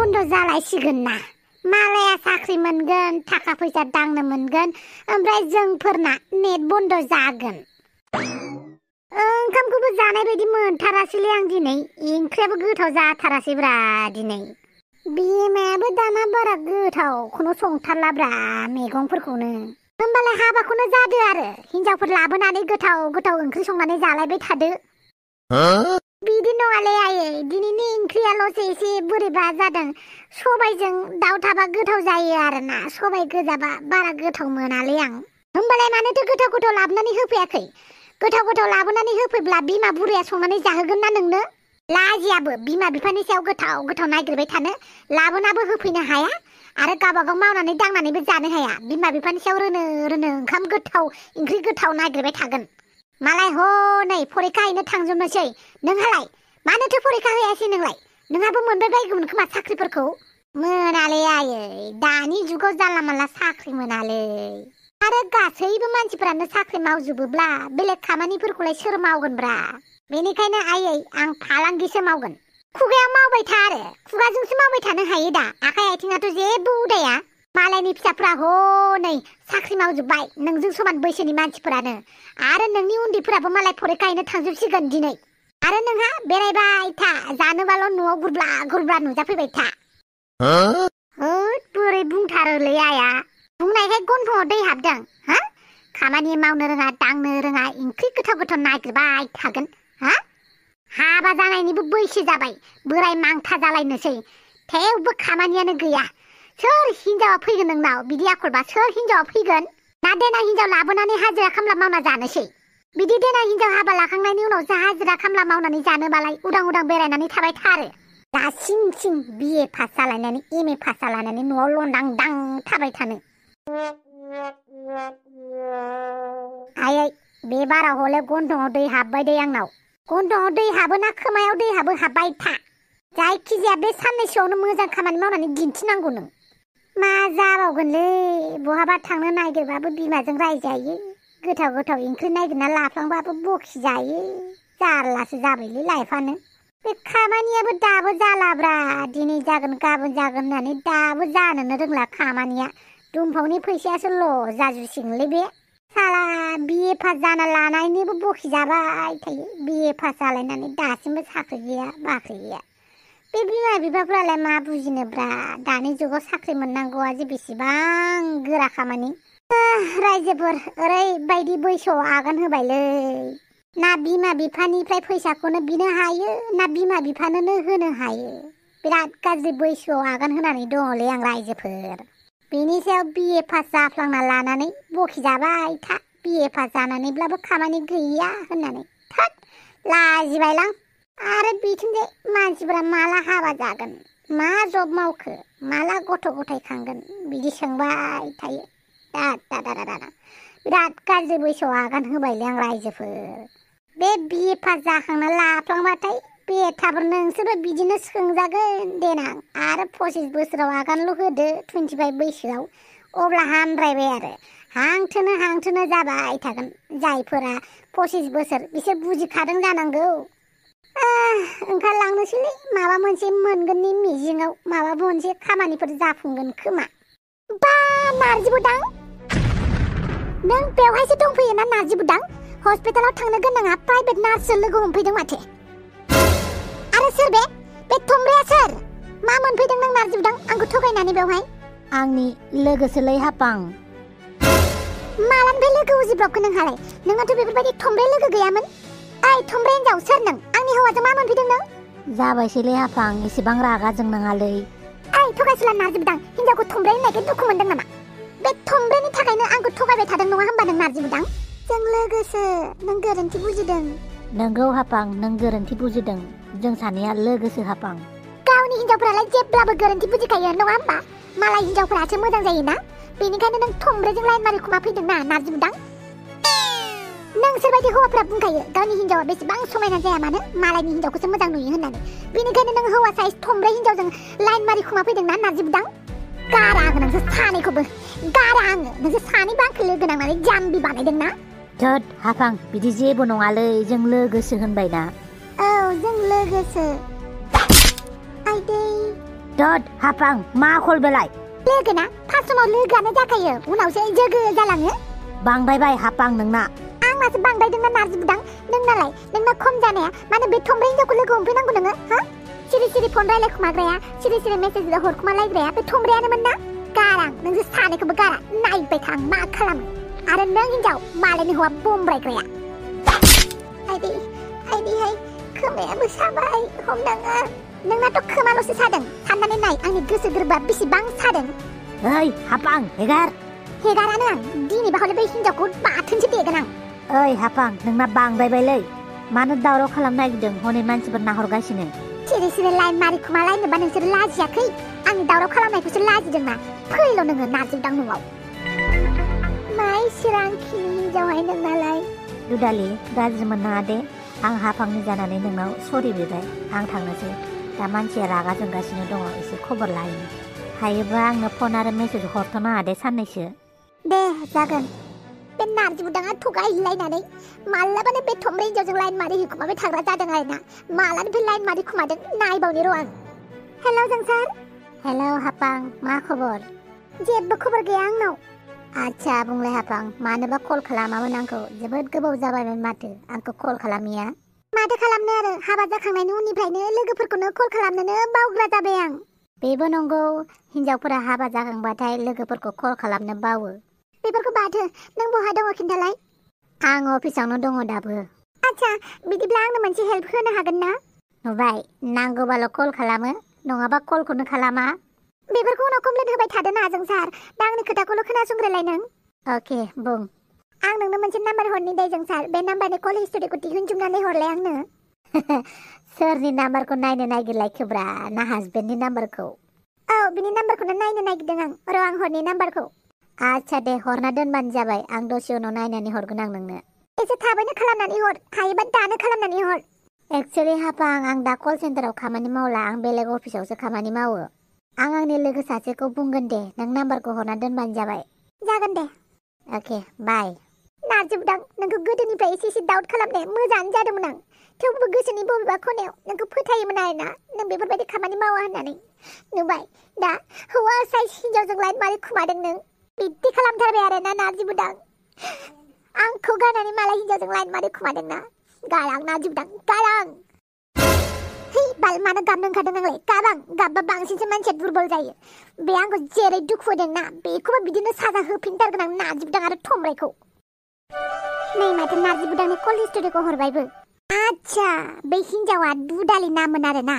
बन्द जालायसिगोन ना मालाया साख्रि मोनगोन थाखा फैसा दांनो मोनगोन ओमफ्राय जोंफोरना नेट बन्द जागोन ओंखामखौबो जानाय बायदि मोनथारासैलै आं दिनै ओंख्रियाबो गोथाव जाथारासैब्रा दिनै बिमायाबो दाना बारा गोथावखौनो संथारलाब्रा मैगंफोरखौनो होमबालाय हाबाखौनो जादो आरो हिनजावफोर लाबोनानै गोथाव गोथाव ओंख्रि संनानै जालायबाय थादो बिदि नङालै आयै दिनैनि ओंख्रियाल'सो एसे बोरैबा जादों सबायजों दाउ थाबा गोथाव जायो आरोना सबाय गोजाबा बारा गोथाव मोनालै आं होमबालाय मानोथो गोथाव गोथाव लाबोनानै होफैयाखै गोथाव गोथाव लाबोनानै होफैब्ला बिमा बुरैया संनानै जाहोगोन ना नोंनो लाजियाबो बिमा बिफानि सायाव गोथाव गोथाव नागिरबाय थानो लाबोनाबो होफैनो हाया आरो गावबागाव मावनानै दांनानैबो जानो हाया बिमा बिफानि सायाव रोनो रोनो ओंखाम गोथाव ओंख्रि गोथाव नागिरबाय थागोन मालाय हनै फरिखा हैनो थांजोबनोसै नोंहालाय मानोथो फरिखा हैयासै नोंलाय नोंहाबो मोनबाय बायगौमोन खोमा साख्रिफोरखौ मोनालै आयै दानि जुगाव जानला मानला साख्रि मोनालै आरो गासैबो मानसिफोरानो साख्रि मावजोबोब्ला बेलेग खामानिफोरखौलाय सोर मावगोनब्रा बेनिखायनो आयै आं फालांगिसो मावगोन खुगायाव मावबाय था आरो खुगाजोंसो मावबाय थानो हायो दा आखाइ आथिङाथ' जेबो उदाया मालायनि फिसाफ्रा हनै साख्रि मावजोब्बाय नोंजों समान बैसोनि मानसिफोरानो आरो नोंनि उन्दैफोराबो मालाय फरिखा हैनो थांजोबसिगोन दिनै आरो नोंहा बेरायबाय था जानोबाल' न'आव गुरब्ला गुरब्ला नुजाफैबाय था बोरै बुंथारोलै आया बुंनायखाय गन्थङाव दै हाबदों हा खामानि मावनो रोङा दांनो रोङा ओंख्रि गोथाव गोथाव नागिरबाय थागोन हा हाबा जानायनिबो बैसो जाबाय बोराय मांथा जालायनोसै थेवबो खामानियानो गैया सोर हिनजावा फैगोन नोंनाव बिदि आखलबा सोर हिनजावा फैगोन ना देनां हिनजाव लाबोनानै हाजिरा खामला मावना जानोसै बिदि देनां हिनजाव हाबा लाखांनायनि उनावसो हाजिरा खामला मावनानै जानोबालाय उदां उदां बेरायनानै थाबाय थारो दा सिं बिए पास जालायनानै एमए पास जालायनानै न'आव लंदां दां थाबाय थानो आयै बे बारा हले गन्थङाव दै हाबबाय दे आंनाव गन्थङाव दै हाबो ना खोमायाव दै हाबो हाबबाय था जायखिजाया बे साननैसोआवनो मोजां खामानि मावनानै दिन्थिनांगौ नों मा जाबावगोनलै बहाबा थांनो नागिरबाबो बिमाजों रायजायो गोथाव गोथाव ओंख्रि नागिरना लाफ्लांबाबो बखिजायो जारलासो जाबायलै लाइफआनो बे खामानियाबो दाबो जालाब्रा दिनै जागोन गाबोन जागोन होननानै दाबो जानोनो रोंला खामानिया दुमफावनि फैसायासो ल' जाजुसिगोनलै बे साला बिए पास जाना लानायनिबो बखिजाबाय थायो बिए पास जालायनानै दासिमबो साख्रि गैया बाख्रि गैया बे बिमा बिफाफ्रालाय मा बुजिनोब्रा दानि जुगाव साख्रि मोननांगौआ जे बेसेबां गोरा खामानि रायजोफोर ओरैबायदि बैसोआव आगान होबायलै ना बिमा बिफानिफ्राय फैसाखौनो बिनो हायो ना बिमा बिफानोनो होनो हायो बिराद गाज्रि बैसोआव आगान होनानै दङलै आं रायजोफोर बेनि सायाव बिए पास जाफ्लांना लानानै बखिजाबाय था बिए पास जानानैब्लाबो खामानि गैया होननानै थोद लाजिबायलां आरो बिथिंजाय मानसिफोरा माला हाबा जागोन मा जब मावखो माला गथ' गथाय खांगोन बिदि सोंबाय थायो बिराद गाज्रि बैसोआव आगान होबायलै आं रायजोफोर बे बिए पास जाखांना लाफ्लांबाथाय बेथाफोर नोंसोरबो बिदिनो सोंजागोन देनां आरो 25 बोसोराव आगानल' होदो 25 बैसोआव अब्ला हामद्रायबाय आरो हांथोनो जाबाय थागोन जायफोरा 25 बोसोर बिसोर बुजिखादों जानांगौ ओंखारलांनोसैलै माबा मोनसे मोनगोननि मिजिङाव माबा मोनसे खामानिफोर जाफुंगोन खोमा बा नारजि बुदां नों बेवहायसो दंफैयो ना नारजि बुदां हस्पिटालाव थांनो गोनाङा प्राइभेट नार्ससो लोगो हमफैदों माथो आरो सोर बे थमब्राया सोर मा मोनफैदों नों नारजि बुदां आंखौ थगायनानै बेवहाय आंनि लोगोसोलै हापां मालानिफ्राय लोगो उजिब्रबखो नोंहालाय नोंहाथ' बेफोरबायदि थमब्रे लोगो गैयामोन ओइ थमब्रे हिनजाव सोर नों आंनि हौवाजों मा मोनफैदों नों जाबायसैलै हापां एसेबां रागा जोंनाङालै ओइ थगायसुला नारजि बुदां हिनजावखौ थमब्रे होननायखाय दुखु मोनदों नामा बे थमब्रेनि थाखायनो आंखौ थगायबाय थादों नङा होमबा नों नारजि बुदां जों लोगोसो नों गोरोन्थि बुजिदों नोंगौ हापां नों गोरोन्थि बुजिदों जों सानैया लोगोसो हापां गावनि हिनजावफोरालाय जेब्लाबो गोरोन्थि बुजिखायो नङा होमबा मालाय हिनजावफोरासो मोजां जायोना बेनिखायनो नों थमब्रेजों लाइन मारि खुमा फैदोंना नारजि बुदां नोंसोरबायदि हौवाफोरा बुंखायो गावनि हिनजावा बेसेबां समायना जाया मानो मालायनि हिनजावखौसो मोजां नुयो होननानै बेनिखायनो नों हौवा साइज थमब्रे हिनजावजों लाइन मारि खुमा फैदोंना नारजि बुदां गारा आङो नोंसोर सानैखौबो गारा आङो नोंसोर सानैबो आंखौ लोगो नांनानै जाम्बि बानायदोंना थोद हापां बिदि जेबो नङालै जों लोगोसो होनबायना औ जों लोगोसो आइदै दोद हाफां मा कल बेलाय लोगोना फार्स्ट समाव लोगोआनो जाखायो उनावसो जोगो जालाङो बांद्रायबाय हाफां नोंना आंनासो बांद्रायदोंना नारजि बुदां नोंनालाय नोंना खम जानाया मानो बे थंब्रै हिनजावखौ लोगो हमफैनांगौ नोङो हा सिरि सिरि फन रायलायखुमाग्राया सिरि सिरि मेसेज हरखुमालायग्राया बे थंब्रैयानोमोन ना गारां नोंसोर सानैखौबो गारा नायबाय थां मा खालामो आरो नों हिनजाव मालायनि हौवा बमब्रायग्राया आइदिहाय खोमायाबो साबाय हमनाङा नोंनाथ' खोमाल'सो सादों साननानै नाय आंनि गोसो गोरबोआ बेसेबां सादों ओइ हाफां हेगारानो आं दिनैबा हले बै हिनजावखौ बाथोनसो देगोन आं ओइ हाफां नोंना बांद्रायबायलै मानो दावराव खालामनो नागिरदों हनै मानसिफोर नाहरगासिनो सिरि सिरि लाइन मारिखुमालायनोबा नोंसोर लाजियाखै आंनि दावराव खालामनायखौसो लाजिदोंना फैल' नोङो नारजिदां न'आव माइ सोरांखिनि हिनजावहाय नोंनालाय दुदालि गाज्रि मोननाङा दे आं हाफांनि जानानै नोंनाव सरि बिबाय आं थांनोसै दा मानसिया रागा जोंगासिनो दङ एसे खबर लाहैनो हायोबा आंनो फन आरो मेसेज हरथ'नाङा दे साननैसो दे जागोन बे नारजि बुदाङा थगायलायनानै मालाबानो बे थंब्रै हिनजावजों लाइन मारि होखुमाबाय थाग्रा जादों आरोना मालानिफ्राय लाइन मारि खुमादों नायबावनि र' आं हेलौ जोंसार हेलौ हाफां मा खबर जेबो खबर गैया आंनाव आच्छा बुंलाय हाफां मानोबा कल खालामामोन आंखौ जोबोद गोबाव जाबायमोन माथो आंखौ कल खालामिया माथो खालामनो आरो हाबा जाखांनायनि उननिफ्रायनो लोगोफोरखौनो कल खालामनोनो बावग्रा जाबाय आं बेबो नंगौ हिनजावफोरा हाबा जाखांबाथाय लोगोफोरखौ कल खालामनो बावो बेफोरखौ बाथो नों बहा दङ खिन्थालाय आं अफिसावनो दङ दाबो आच्छा बिदिब्ला आंनो मोनसे हेल्प होनो हागोन ना नुबाय नांगौबाल' कल खालामो नङाबा कलखौनो खालामा बेफोरखौ उनाव कमप्लेन होबाय थादो ना जोंसार दा आंनि खोथाखौल' खोनासंग्रोलाय नों अके बुं आं नोंनो मोनसे नाम्बार हरनि दे जोंसार बे नाम्बारनि कल हिस्ट'रिखौ दिहुनजोबनानै हरलाय आंनो सोरनि नाम्बारखौ नायनो नागिरलायखोब्रा ना हासबेन्डनि नाम्बारखौ औ बिनि नाम्बारखौनो नायनो नागिरदों आं र' आं हरनि नाम्बारखौ आच्छा दे हरना दोनबानो जाबाय आं दसे उनाव नायनानै हरगोन आं नोंनो एसे थाबैनो खालामनानै हर हायोबा दानो खालामनानै हर एक्सुवेलि हाफां आं दा कल सेन्टाराव खामानि मावला आं बेलेग अफिसावसो खामानि मावो आं आंनि लोगो सासेखौ बुंगोन दे नों नाम्बारखौ हरना दोनबानो जाबाय जागोन दे अके बाय नारजि बुदां नोंखौ गोदोनिफ्राय एसे डाउट खालामनाय मोजाङानो जादोंमोन आं थेवबो गोसोनि बबेबा खनायाव नोंखौ फोथायोमोन आरोना नों बेफोरबायदि खामानि मावा होननानै नुबाय दा हौवा साइज हिनजावजों लाइन मारि खुमादों नों बिदि खालामथारबाय आरोना नारजि बुदां आंखौ गारनानै मालाय हिनजावजों लाइन मारि खुमादोंना गारां नारजि बुदां गारां है बाल मानो गाबनो ओंखारदों नोंलाय गाबां गाबबा बांसिनसो मानसिया दुरबल जायो बे आंखौ जेरै दुखु होदोंना बेखौबो बिदिनो साजा होफिनथारगोन आं नारजि बुदां आरो थंब्रैखौ नै माथो नारजि बुदांनि कल हिस्ट'रिखौ हरबायबो आच्छा बे हिनजावा दुदालि नाममोन आरोना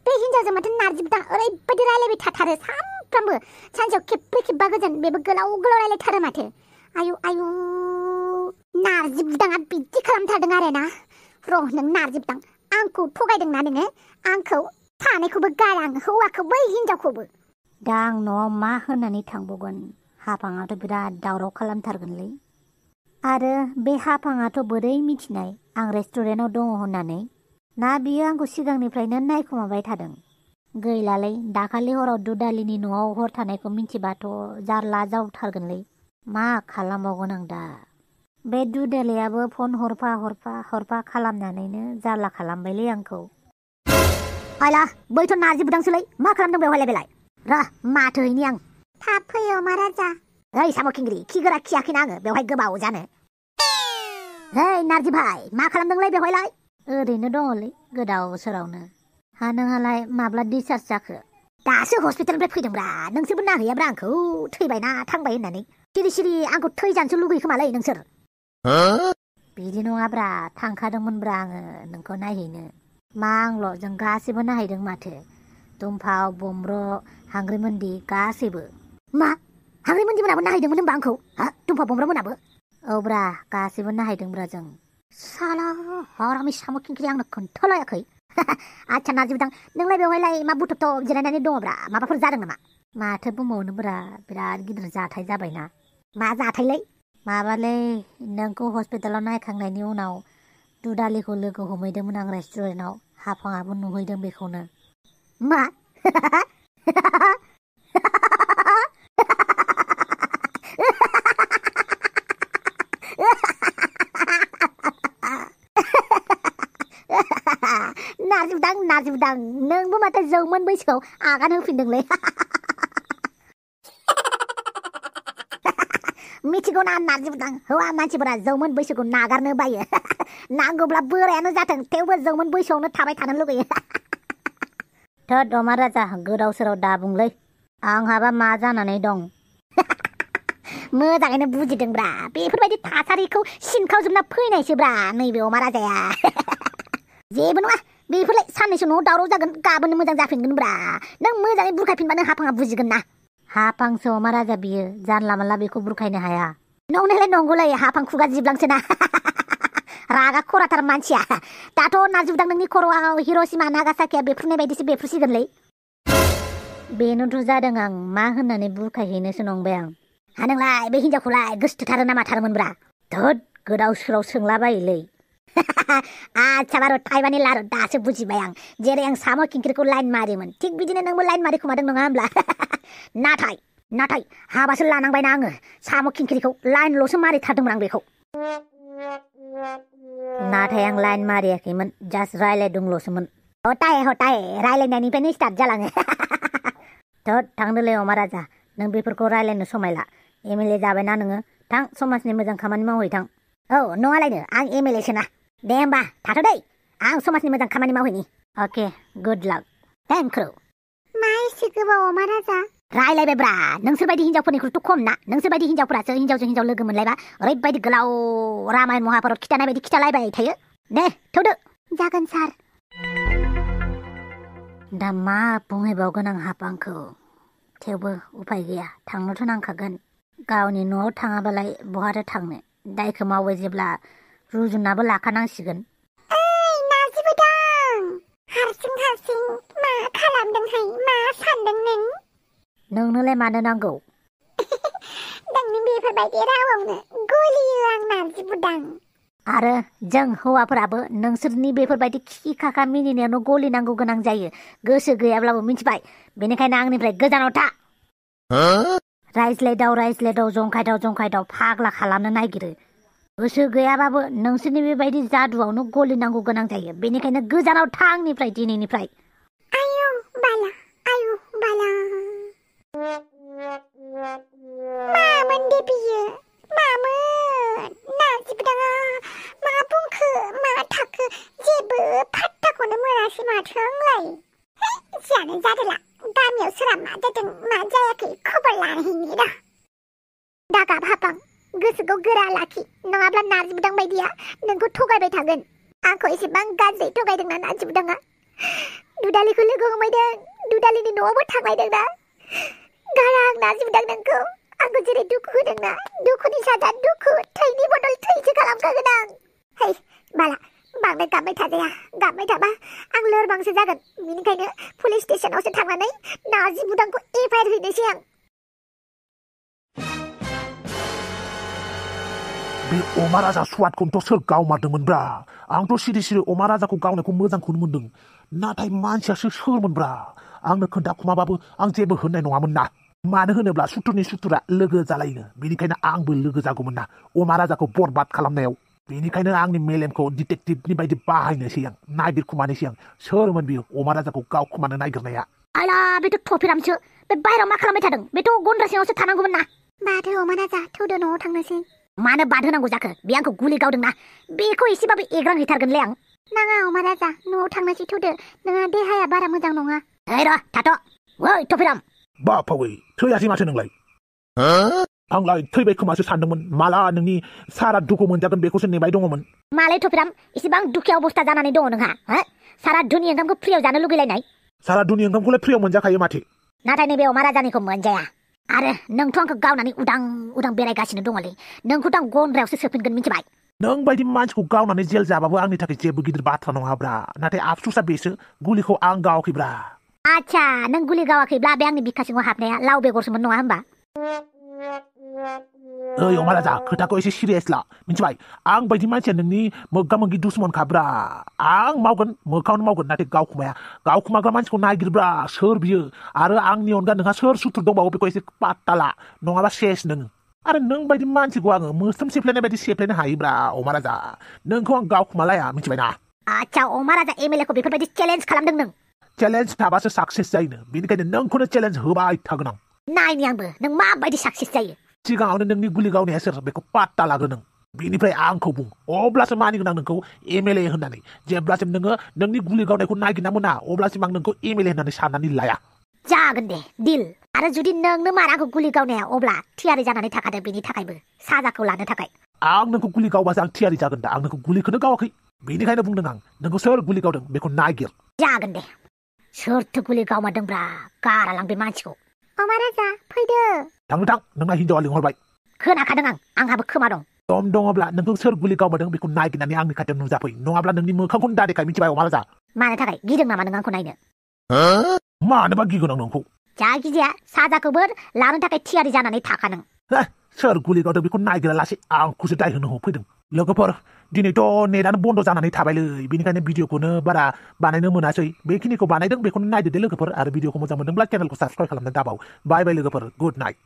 बे हिनजावजों माथो नारजि बुदां ओरैबायदि रायलायबाय थाथारो सानफ्रामबो सानसेयाव खेब्रै खेबबा गोजोन बेबो गोलाव गोलाव रायलायथारो माथो आयु आयु नारजि बुदाङा बिदि खालामथारदों आरोना र' नों नारजि बुदां आंखौ थगायदोंना नोङो आंखौ सानैखौबो गारां हौवाखौबो हिनजावखौबो दा आं न'आव मा होननानै थांबावगोन हाफाङाथ' बिराद दावराव खालामथारगोनलै आरो बे हाफाङाथ' बोरै मिथिनाय आं रेस्टुरेन्टाव दङ होननानै ना बियो आंखौ सिगांनिफ्रायनो नायखुमाबाय थादों गैलालै दाखालि हराव दुदालिनि न'आव हर थानायखौ मिथिबाथ' जारला जावथारगोनलै मा खालामबावगोन आं दा बे दुदालियाबो फन हरफा खालामनानैनो जारला खालामबायलै आंखौ आयला बैथ' नारजि बुदांसोलै मा खालामदों बेवहायलाय बेलाय र' माथो हैनि आं थाब फैयो महाराजा ओइ साम' खिंग्रि खि गोरा खियाखैना आङो बेवहाय गोबाव जानो ओइ नारजि भाइ मा खालामदोंलै बेवहायलाय ओरैनो दङलै गोदाव सोरावनो हा नोंहालाय माब्ला डिसचार्ज जाखो दासो हस्पिटालनिफ्राय फैदोंब्रा नोंसोरबो नाहैयाब्रा आंखौ थैबायना थांबाय होननानै सिरि सिरि आंखौ थैजानोसो लुगैयो खोमालै नोंसोर बिदि नङाब्रा थांखादोंमोनब्रा आङो नोंखौ नायहैनो मा आंल' जों गासैबो नायहैदों माथो दुमफाव बम्ब्र हांग्रिमोनदि गासैबो मा हांग्रिमोनदि मोनाबो नायहैदोंमोन होनबा आंखौ हा दुमफाव बम्ब्र मोनाबो औब्रा गासैबो नायहैदोंब्रा जों साला हरामि साम' खिंख्रि आंनो खोन्थालायाखै आच्छा नारजि बुदां नोंलाय बेवहायलाय मा बुथुबथ' जिरायनानै दङब्रा माबाफोर जादों नामा माथो बुंबावनोब्रा बिराद गिदिर जाथाय जाबायना मा जाथायलै माबालै नोंखौ हस्पिटालाव नायखांनायनि उनाव दुदालिखौ लोगो हमहैदोंमोन आं रेस्टुरेन्टाव हाफाङाबो नुहैदों बेखौनो मा नारजि बुदां नारजि बुदां नोंबो माथो जौमोन बैसोआव आगान होफिनदोंलै मिथिगौना नारजि बुदां हौवा मानसिफोरा जौमोन बैसोखौ नागारनो बायो नांगौब्ला बोरायानो जाथों थेवबो जौमोन बैसोआवनो थाबाय थानो लुगैयो थोद अमा राजा गोदाव सोराव दा बुंलै आंहाबा मा जानानै दं मोजाङैनो बुजिदोंब्रा बेफोरबायदि थासारिखौ सिनखावजोबना फैनायसोब्रा नैबे अमा राजाया जेबो नङा बेफोरलाय साननैसो न'आव दावराव जागोन गाबोननो मोजां जाफिनगोनब्रा नों मोजाङै बुरखायफिनबानो हाफाङा बुजिगोन ना हाफांसो अमा राजा बियो जानला मानला बेखौ बुरखायनो हाया नंनायलाय नंगौलाय हाफां खुगा जिबलांसो ना रागा खराथार मानसिया दाथ' नारजि बुदां नोंनि खर'आव हिर'शिमा नागासाकिया बेफ्रुनाय बायदिसो बेफ्रुसिगोनलै बेनोथ' जादों आं मा होननानै बुरखायहैनोसो नंबाय आं हा नोंलाय बे हिनजावखौलाय गोसथोथारो ना माथारोमोनब्रा धोद गोदाव सोराव सोंलाबायोलै आच्छा बार' थाइबानि लारु दासो बुजिबाय आं जेरै आं साम' खिंख्रिखौ लाइन मारियोमोन थिग बिदिनो नोंबो लाइन मारि खोमादों नङा होमब्ला नाथाय हाबासो लानांबायना आङो साम' खिंख्रिखौ लाइनल'सो मारिथारदोंमोन आं बेखौ नाथाय आं लाइन मारियाखैमोन जास्ट रायलायदोंल'सोमोन हटाय रायलायनायनिफ्रायनो स्टार्ट जालाङो धोद थांदोलै अमा राजा नों बेफोरखौ रायलायनो समायला एमएलए जाबायना नोङो थां समाजनि मोजां खामानि मावहैथां औ नङालायनो आं एमएलए सोना दे होमबा थाथ' दै आं समाजनि मोजां खामानि मावहैनि अके गुड लाक थेंक इउ मा एसे गोबाव अमा राजा रायलायबायब्रा नोंसोरबायदि हिनजावफोरनिख्रुइथ' खम ना नोंसोरबायदि हिनजावफोरासो हिनजावजों हिनजाव लोगो मोनलायबा ओरैबायदि गोलाव रामायण महाभारत खिथानाय बायदि खिथालायबाय थायो दे थौदो जागोन सार दा मा बुंहैबावगोन आं हापांखौ थेवबो उफाय गैया थांनोथ' नांखागोन गावनि न'आव थाङाबालाय बहाथो थांनो दायखौ मावो जेब्ला रुजुनाबो लाखानांसिगोन ओइ नारजि बुदां हारसिं मा खालामदोंहाय मा सानदों नों नोंनोलाय मानो नांगौ नोंनि बेफोरबायदि रावावनो गलियो आं नारजि बुदां आरो जों हौवाफोराबो नोंसोरनि बेफोरबायदि खि खाखा मिनिनायावनो गलिनांगौ गोनां जायो गोसो गैयाब्लाबो मिथिबाय बेनिखायनो आंनिफ्राय गोजानाव था रायज्लायदाव जंखायदाव फाग्ला खालामनो नागिरो गोसो गैयाबाबो नोंसोरनि बेबायदि जादुआवनो गलिनांगौ गोनां जायो बेनिखायनो गोजानाव था आंनिफ्राय दिनैनिफ्राय आयु बाला मामोन दे बियो मामोन नारजि बुदाङा मा बुंखो मा थाखो जेबो फात्ताखौनो मोनासै माथो आंलाय जियानो जादोला गामियाव सोरहा मा जादों मा जायाखै खबर लाहैनि र' दागाब हापां गोसोखौ गोरा लाखि नङाब्ला नारजि बुदां बायदिया नोंखौ थगायबाय थागोन आंखौ एसेबां गाज्रि थगायदोंना नारजि बुदाङा दुदालिखौ लोगो हमैदों दुदालिनि न'आवबो थांलायदोंना गारा आं नारजि बुदां नोंखौ आंखौ जेरै दुखु होदोंना दुखुनि साजा दुखु थैनि बदल थैसो खालामखागोन आं है बाला बांद्राय गाबबाय थाजाया गाबबाय थाबा आं लोरबांसो जागोन बेनिखायनो पुलिस स्टेशनावसो थांनानै नारजि बुदांखौ एफआइआर हैनोसै आं बे अमा राजा स्वादखौनोथ' सोर गावमारदोंमोनब्रा आंथ' सिरि अमा राजाखौ गावनायखौ मोजांखौनो मोनदों नाथाय मानसियासो सोरमोनब्रा आंनो खोन्थाखुमाबाबो आं जेबो होननाय नङामोन ना मानो होनोब्ला सुथुरनि सुथुरा लोगो जालायनो बेनिखायनो आंबो लोगो जागौमोन ना अमा राजाखौ बरबाद खालामनायाव बेनिखायनो आंनि मेलेमखौ डिटेक्टिभनि बायदि बाहायनोसै आं नागिरखुमानोसै आं सोरमोन बियो अमा राजाखौ गावखुमानो नागिरनाया आयला बेथ' थफिरामसो बे बायराव मा खालामबाय थादों बेथ' गन्द्रा सिङावसो थानांगौमोन ना बादो अमा राजा थौदो न'आव थांनोसै मानो बाद होनांगौ जाखो बे आंखौ गुलि गावदोंना बेखौ एसेबाबो एग्रां हैथारगोनलै आं नाङा अमा राजा न'आव थांनोसै थौदो नोंहा देहाया बारा मोजां नङा ओइ र' थाथ' ओइ थफिराम बापावै थैयासै माथो नोंलाय आंलाय थैबाय खोमासो सानदोंमोन माला नोंनि सारा दुखु मोनजागोन बेखौसो नेबाय दङमोन मालाय थफिराम इसेबां दुखिया अबस्था जानानै दङ नोंहा सारा दुनि ओंखामखौ फ्रियाव जानो लुगैलायनाय सारा दुनि ओंखामखौलाय फ्रियाव मोनजाखायो माथो नाथाय नैबे अमा राजानिखौ मोनजाया आरो नोंथ' आंखौ गावनानै उदां बेरायगासिनो दङलै नोंखौथ' आं गन्द्रायावसो सोफिनगोन मिथिबाय नों बायदि मानसिखौ गावनानै जेल जाबाबो आंनि थाखाय जेबो गिदिर बाथ्रा नङाब्रा नाथाय आफसुसा बेसो गुलिखौ आं गावाखैब्रा आच्छा नों गुलि गावाखैब्ला बे आंनि बिखा सिङाव हाबनाया लाव बेगरसोमोन नङा होमबा ओइ अमा राजा खोथाखौ एसे सिरियास ला मिथिबाय आं बायदि मानसिया नोंनि मोगा मोगि दुश्मनखाब्रा आं मावगोन मोखाङावनो मावगोन नाथाय गावखुमाग्रा मानसिखौ नागिरब्रा सोर बियो आरो आंनि अनगा नोंहा सोर सुथुर दंबावो बेखौ एसे पात्ता ला नङाबा सेस नोङो आरो नों बायदि मानसिखौ आङो मोस्रोम सेफ्लेनाय बायदि सेफ्लेनो हायोब्रा अमा राजा नोंखौ आं गावखुमालाया मिथिबायना आच्छा अमा राजा एमएलए खौ बेफोरबायदि चेलेन्ज खालामदों नों चेलेन्ज थाबासो साक्सेस जायोनो बेनिखायनो नोंखौनो चेलेन्ज होबाय थागोन आं नायनि आंबो नों माबायदि साक्सेस जायो सिगाङावनो नोंनि गुलि गावनाया सोर बेखौ पात्ता लागो नों बेनिफ्राय आंखौ बुं अब्लासो मानिगोन आं नोंखौ एमएलए होननानै जेब्लासिम नोङो नोंनि गुलि गावनायखौ नागिरना मोना अब्लासिम आं नोंखौ एमएलए होननानै साननानै लाया जागोन दे दिल आरो जुदि नोंनो मार आंखौ गुलि गावनाया अब्ला थियारि जानानै थाखादो बेनि थाखायबो साजाखौ लानो थाखाय आं नोंखौ गुलि गावबासो आं थियारि जागोन दा आं नोंखौ गुलिखौनो गावाखै बेनिखायनो बुंदों आं नोंखौ सोर गुलि गावदों बेखौ नागिर जागोन दे सोरथो गुलि गावमारदोंब्रा गारालां बे मानसिखौ अमा राजा फैदो थांनो थां नोंना हिनजावा लिंहरबाय खोनाखादों आंहाबो खोमा दं दम दङब्ला नोंखौ सोर गुलि गावमारदों बेखौ नागिरनानै आंनि खाथियाव नुजाफै नङाब्ला नोंनि मोखांखौनो दादेखाय मिथिबाय अमा राजा मानो थाखाय गिदों नामा नों आंखौ नायनो मानोबा गिगोन आं नोंखौ जायखिजाया साजाखौबो लानो थाखाय थियारि जानानै थाखा नों सोर गुलि गावदों बेखौ नागिरालासे आंखौसो दाय होनो फैदों लोगोफोर दिनैथ' नेटआनो बन्द' जानानै थाबायलै बेनिखायनो भिडिअखौनो बारा बानायनो मोनासै बेखिनिखौ बानायदों बेखौनो नायदो दे लोगोफोर आरो भिडिअखौ मोजां मोनदोंब्ला चेनेलखौ साबस्क्राइब खालामना दाबाव बाय बाय लोगोफोर गुड नाइट